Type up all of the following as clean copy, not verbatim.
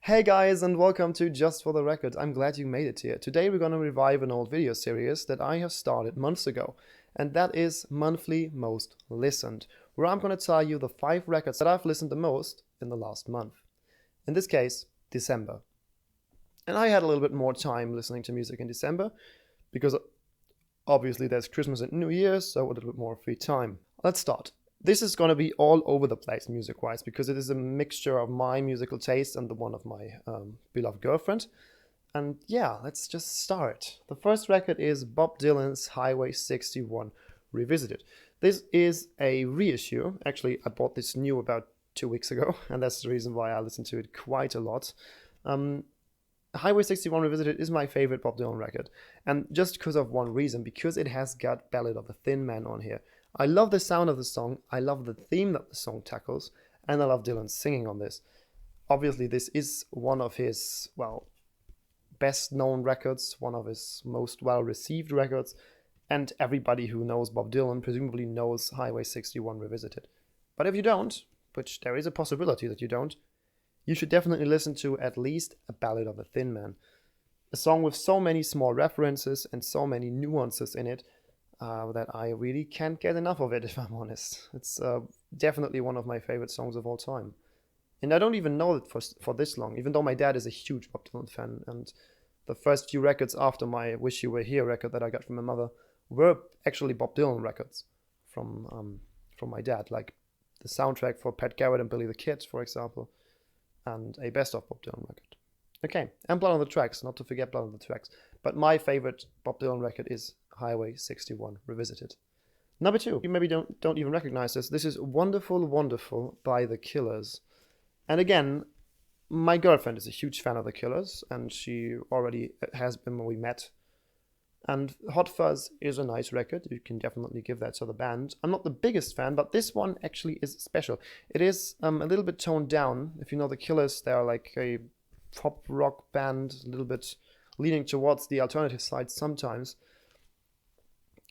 Hey guys, and welcome to Just for the Record. I'm glad you made it here. Today we're going to revive an old video series that I have started months ago, and that is Monthly Most Listened, where I'm going to tell you the 5 records that I've listened the most in the last month. In this case, December. And I had a little bit more time listening to music in December, because obviously there's Christmas and New Year's, so a little bit more free time. Let's start. This is going to be all over the place music-wise, because it is a mixture of my musical taste and the one of my beloved girlfriend. And yeah, let's just start. The first record is Bob Dylan's Highway 61 Revisited. This is a reissue. Actually, I bought this new about 2 weeks ago, and that's the reason why I listen to it quite a lot. Highway 61 Revisited is my favorite Bob Dylan record, and just because of one reason, because it has got Ballad of the Thin Man on here. I love the sound of the song, I love the theme that the song tackles, and I love Dylan singing on this. Obviously, this is one of his, best known records, one of his most well-received records, and everybody who knows Bob Dylan presumably knows Highway 61 Revisited. But if you don't, which there is a possibility that you don't, you should definitely listen to at least A Ballad of a Thin Man. A song with so many small references and so many nuances in it, that I really can't get enough of it, if I'm honest. It's definitely one of my favorite songs of all time. And I don't even know it for this long, even though my dad is a huge Bob Dylan fan, and the first few records after my Wish You Were Here record that I got from my mother were actually Bob Dylan records from my dad, like the soundtrack for Pat Garrett and Billy the Kid, for example, and a best of Bob Dylan record. Okay, and Blood on the Tracks, not to forget Blood on the Tracks. But my favorite Bob Dylan record is Highway 61 Revisited. Number 2, you maybe don't even recognize this. This is Wonderful, Wonderful by The Killers. And again, my girlfriend is a huge fan of The Killers, and she already has been when we met. And Hot Fuzz is a nice record. You can definitely give that to the band. I'm not the biggest fan, but this one actually is special. It is a little bit toned down. If you know The Killers, they are like a pop rock band, a little bit leaning towards the alternative side sometimes.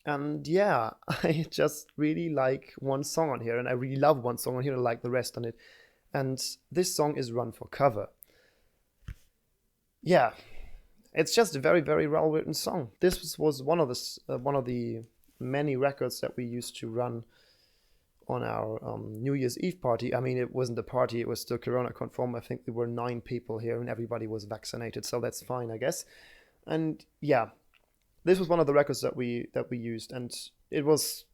And yeah, I just really like one song on here, and I really love one song on here, and I like the rest on it. And this song is Run for Cover. Yeah, it's just a very, very well-written song. This was one of the many records that we used to run on our New Year's Eve party. I mean, it wasn't a party, it was still Corona conform. I think there were 9 people here, and everybody was vaccinated, so that's fine, I guess. And yeah, this was one of the records that we used, and it was,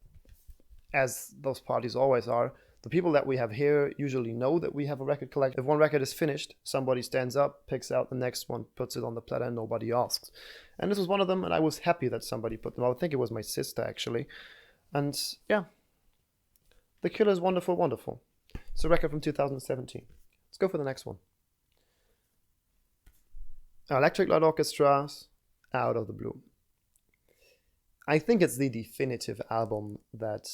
as those parties always are, the people that we have here usually know that we have a record collection. If one record is finished, somebody stands up, picks out the next one, puts it on the platter, and nobody asks. And this was one of them, and I was happy that somebody put them. I think it was my sister, actually. And yeah, The Killers' Wonderful, Wonderful. It's a record from 2017. Let's go for the next one. Electric Light Orchestra's Out of the Blue. I think it's the definitive album that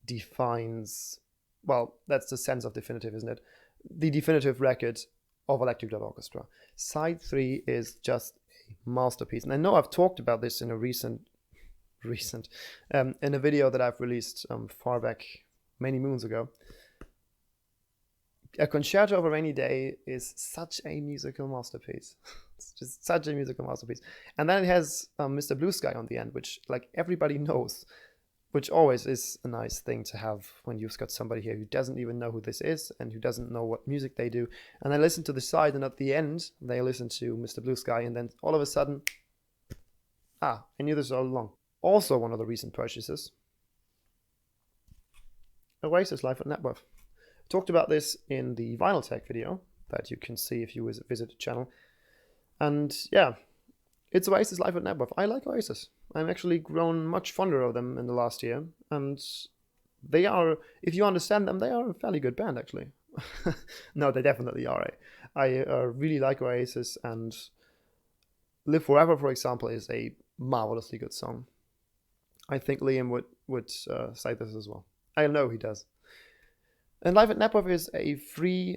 defines, well, that's the sense of definitive, isn't it? The definitive record of Electric Light Orchestra. Side 3 is just a masterpiece. And I know I've talked about this in a recent, in a video that I've released far back, many moons ago. A Concerto of a Rainy Day is such a musical masterpiece. It's just such a musical masterpiece. And then it has Mr. Blue Sky on the end, which like everybody knows, which always is a nice thing to have when you've got somebody here who doesn't even know who this is and who doesn't know what music they do. And they listen to the side, and at the end, they listen to Mr. Blue Sky, and then all of a sudden, I knew this all along. Also one of the recent purchases, Oasis Live at Networth. Talked about this in the Vinyl Tech video that you can see if you visit the channel. And yeah, it's Oasis Live at Networth. I like Oasis. I'm actually grown much fonder of them in the last year. And they are, if you understand them, they are a fairly good band, actually. No, they definitely are. I really like Oasis, and Live Forever, for example, is a marvelously good song. I think Liam would say this as well. I know he does. And Live at Networth is a free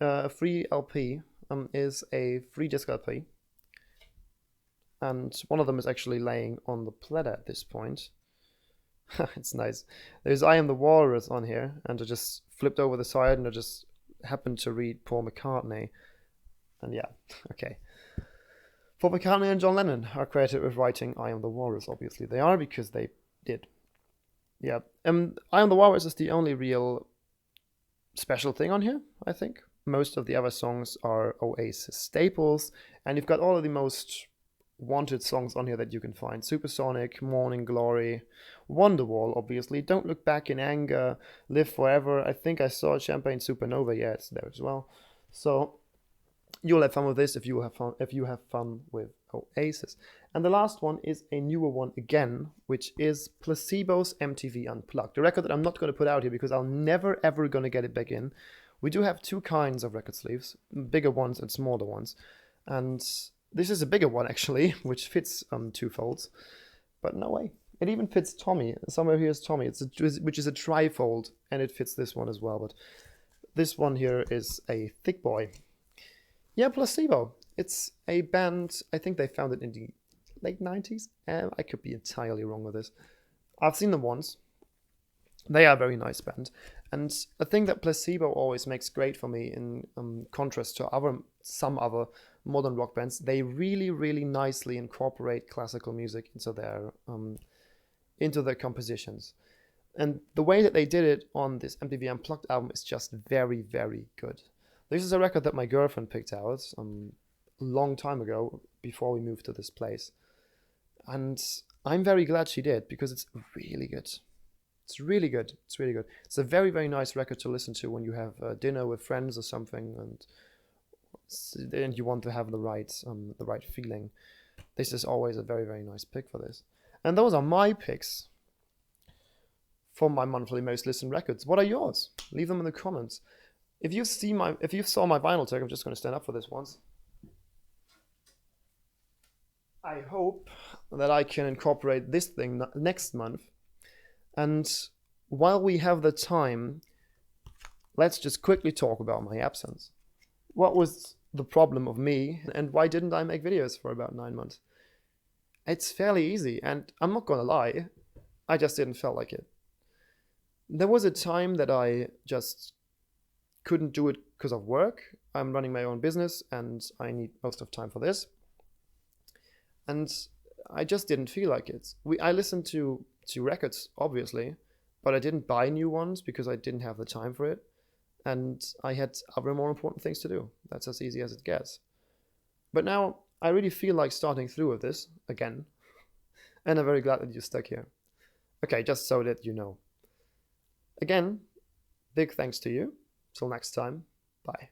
LP, is a free disc LP. And one of them is actually laying on the platter at this point. It's nice. There's I Am the Walrus on here, and I just flipped over the side and I just happened to read Paul McCartney. And yeah, okay. Paul McCartney and John Lennon are credited with writing I Am the Walrus. Obviously they are, because they did. Yeah. I Am the Walrus is the only real special thing on here, I think. Most of the other songs are Oasis staples, and you've got all of the most wanted songs on here that you can find. Supersonic, Morning Glory, Wonderwall, obviously, Don't Look Back in Anger, Live Forever. I think I saw Champagne Supernova. Yeah, it's there as well. So you'll have fun with this if you have fun with Oasis. And the last one is a newer one again, which is Placebo's MTV Unplugged. A record that I'm not going to put out here because I'll never ever going to get it back in. We do have two kinds of record sleeves, bigger ones and smaller ones. And this is a bigger one actually, which fits two folds. But no way. It even fits Tommy. Somewhere here is Tommy, which is a trifold, and it fits this one as well. But this one here is a thick boy. Yeah, Placebo. It's a band, I think they founded in the late 90s. I could be entirely wrong with this. I've seen them once. They are a very nice band. And a thing that Placebo always makes great for me, in contrast to some other modern rock bands, they really, really nicely incorporate classical music into their compositions. And the way that they did it on this MTV Unplugged album is just very, very good. This is a record that my girlfriend picked out a long time ago, before we moved to this place. And I'm very glad she did, because it's really good. It's really good. It's really good. It's a very, very nice record to listen to when you have dinner with friends or something, and you want to have the right feeling. This is always a very, very nice pick for this. And those are my picks for my monthly most listened records. What are yours? Leave them in the comments. If you saw my vinyl tag, I'm just going to stand up for this once. I hope that I can incorporate this thing next month. And while we have the time, let's just quickly talk about my absence. What was the problem of me, and why didn't I make videos for about 9 months? It's fairly easy, and I'm not gonna lie, I just didn't feel like it. There was a time that I just couldn't do it because of work. I'm running my own business and I need most of the time for this. And I just didn't feel like it. I listened to records, obviously, but I didn't buy new ones because I didn't have the time for it. And I had other more important things to do. That's as easy as it gets. But now I really feel like starting through with this again. And I'm very glad that you stuck here. Okay, just so that you know. Again, big thanks to you. Till next time, bye.